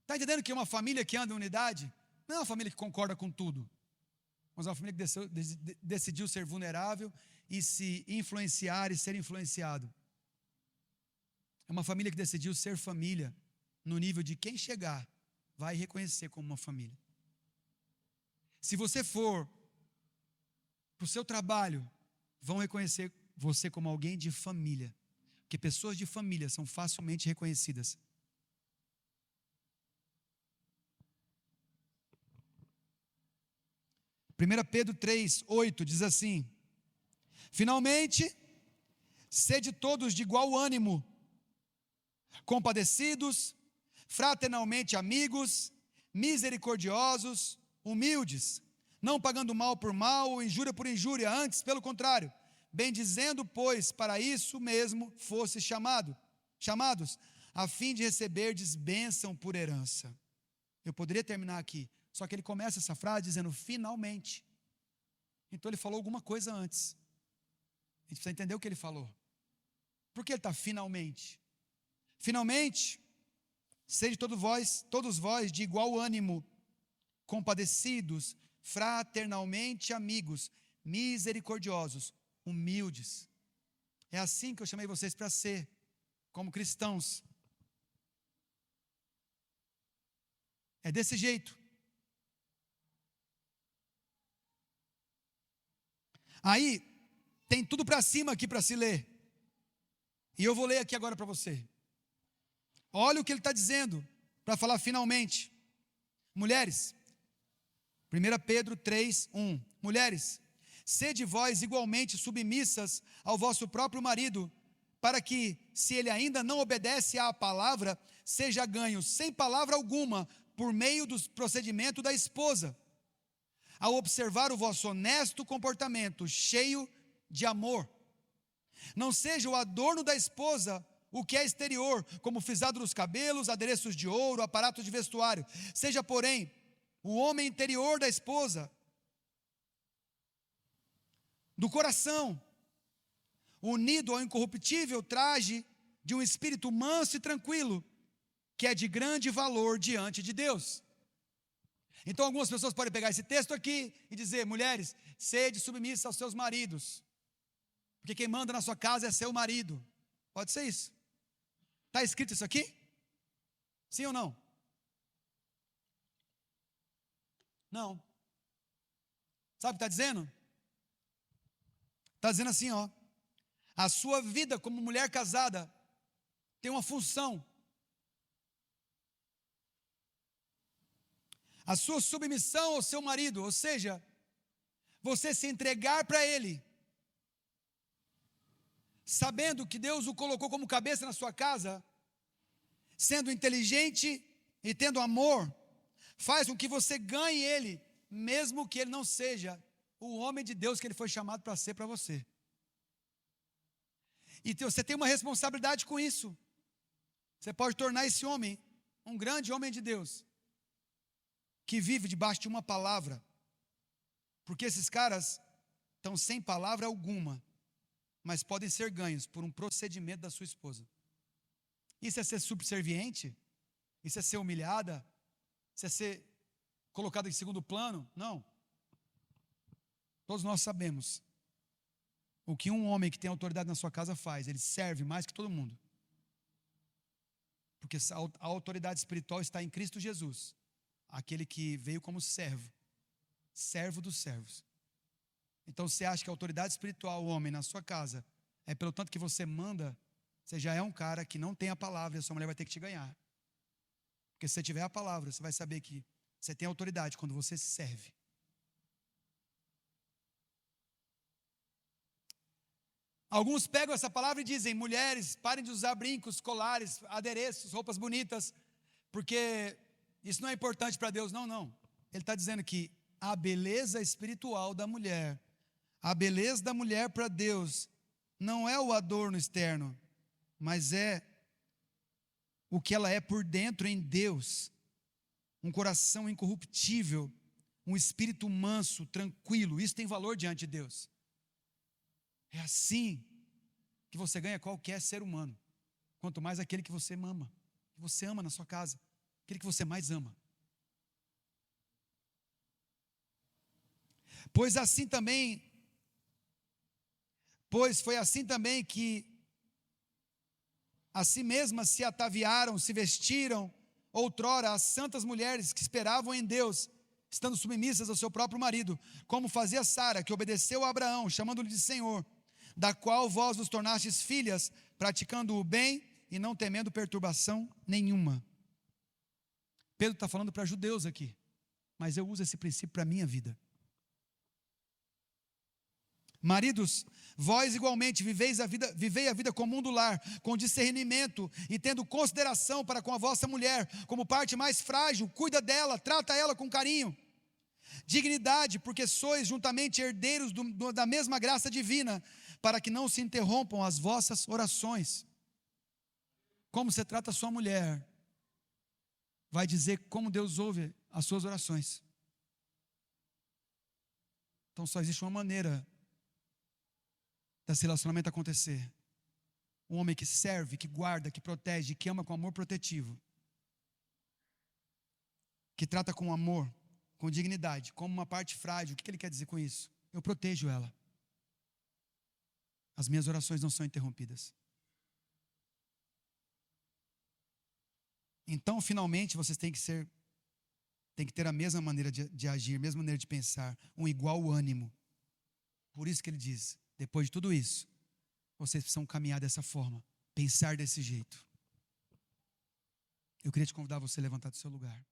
Está entendendo que é uma família que anda em unidade? Não é uma família que concorda com tudo, mas é uma família que decidiu ser vulnerável e se influenciar e ser influenciado. É uma família que decidiu ser família no nível de quem chegar vai reconhecer como uma família. Se você for para o seu trabalho, vão reconhecer você como alguém de família. Porque pessoas de família são facilmente reconhecidas. Pedro 3:8 diz assim: finalmente, Sede todos de igual ânimo, compadecidos, fraternalmente amigos, misericordiosos, humildes, não pagando mal por mal ou injúria por injúria, antes, pelo contrário, bendizendo, pois para isso mesmo fostes chamados, a fim de receberdes bênção por herança. Eu poderia terminar aqui, só que ele começa essa frase dizendo finalmente. Então ele falou alguma coisa antes. A gente precisa entender o que ele falou. Por que ele está finalmente? Finalmente, sede todos vós de igual ânimo, compadecidos, fraternalmente amigos, misericordiosos, humildes. É assim que eu chamei vocês para ser, como cristãos. É desse jeito. Aí, tem tudo para cima aqui para se ler. E eu vou ler aqui agora para você. Olha o que ele está dizendo, para falar finalmente. Mulheres, 1 Pedro 3, 1. Mulheres, sede vós igualmente submissas ao vosso próprio marido, para que, se ele ainda não obedece à palavra, seja ganho sem palavra alguma, por meio do procedimento da esposa, ao observar o vosso honesto comportamento, cheio de amor. Não seja o adorno da esposa o que é exterior, como frisado nos cabelos, adereços de ouro, aparatos de vestuário. Seja, porém, o homem interior da esposa, do coração, unido ao incorruptível traje de um espírito manso e tranquilo, que é de grande valor diante de Deus. Então algumas pessoas podem pegar esse texto aqui e dizer: mulheres, sede submissa aos seus maridos, porque quem manda na sua casa é seu marido. Pode ser isso? Está escrito isso aqui? Sim ou não? Não. Sabe o que está dizendo? Está dizendo assim, ó: a sua vida como mulher casada tem uma função. A sua submissão ao seu marido, ou seja, você se entregar para ele, sabendo que Deus o colocou como cabeça na sua casa, sendo inteligente e tendo amor, faz com que você ganhe ele, mesmo que ele não seja o homem de Deus que ele foi chamado para ser para você. E você tem uma responsabilidade com isso. Você pode tornar esse homem um grande homem de Deus, que vive debaixo de uma palavra, porque esses caras estão sem palavra alguma, mas podem ser ganhos por um procedimento da sua esposa. Isso é ser subserviente? Isso é ser humilhada? Isso é ser colocado em segundo plano? Não. Todos nós sabemos o que um homem que tem autoridade na sua casa faz. Ele serve mais que todo mundo, porque a autoridade espiritual está em Cristo Jesus, aquele que veio como servo dos servos. Então você acha que a autoridade espiritual, o homem na sua casa, é pelo tanto que você manda, você já é um cara que não tem a palavra, e a sua mulher vai ter que te ganhar. Porque se você tiver a palavra, você vai saber que você tem autoridade quando você serve. Alguns pegam essa palavra e dizem: mulheres, parem de usar brincos, colares, adereços, roupas bonitas, porque isso não é importante para Deus. Não, não. Ele está dizendo que a beleza espiritual da mulher, a beleza da mulher para Deus, não é o adorno externo, mas é o que ela é por dentro em Deus. Um coração incorruptível, um espírito manso, tranquilo. Isso tem valor diante de Deus. É assim que você ganha qualquer ser humano, quanto mais aquele que você ama, na sua casa, aquele que você mais ama. Pois foi assim também que a si mesmas se ataviaram, se vestiram outrora as santas mulheres que esperavam em Deus, estando submissas ao seu próprio marido, como fazia Sara, que obedeceu a Abraão, chamando-lhe de Senhor, da qual vós vos tornastes filhas, praticando o bem e não temendo perturbação nenhuma. Pedro está falando para judeus aqui, mas eu uso esse princípio para a minha vida. Maridos, vós igualmente vivei a vida comum do lar, com discernimento e tendo consideração para com a vossa mulher, como parte mais frágil, cuida dela, trata ela com carinho. Dignidade, porque sois juntamente herdeiros da mesma graça divina, para que não se interrompam as vossas orações. Como você trata a sua mulher, vai dizer como Deus ouve as suas orações. Então só existe uma maneira desse relacionamento acontecer. Um homem que serve, que guarda, que protege, que ama com amor protetivo, que trata com amor, com dignidade, como uma parte frágil. O que ele quer dizer com isso? Eu protejo ela. As minhas orações não são interrompidas. Então, finalmente, vocês têm que ter a mesma maneira de agir, a mesma maneira de pensar, um igual ânimo. Por isso que ele diz, depois de tudo isso, vocês precisam caminhar dessa forma, pensar desse jeito. Eu queria te convidar a você a levantar do seu lugar.